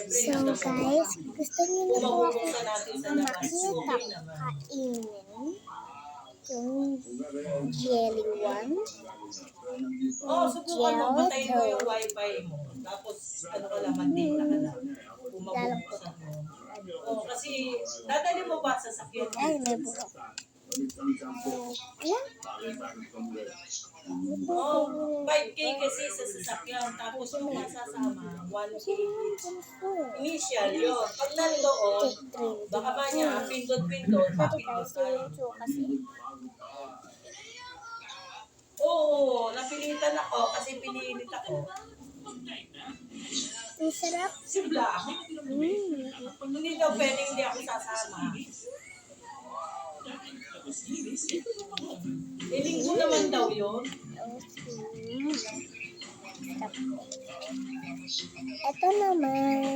So guys, gusto niyo na po ako makita kainin yung jelly one. Subukan mo, patayin mo yung wifi mo. Tapos, ka lang, mag-data ka lang. Bumabuksan mo. Kasi, dadali mo ba sa sakyan? Ay, may buhok. Ayan. 5K kasi sa sasakyan. Tapos, yung masasama, 1K. Initial yun. Pag nandoon, baka ba niya, pindot-pindot, mapindot ka. Oo, napilitan ako kasi pinilit ako. Ang sarap. Simla ako. Hindi daw pwedeng hindi ako sasama. Linggo naman daw yun. Ito naman.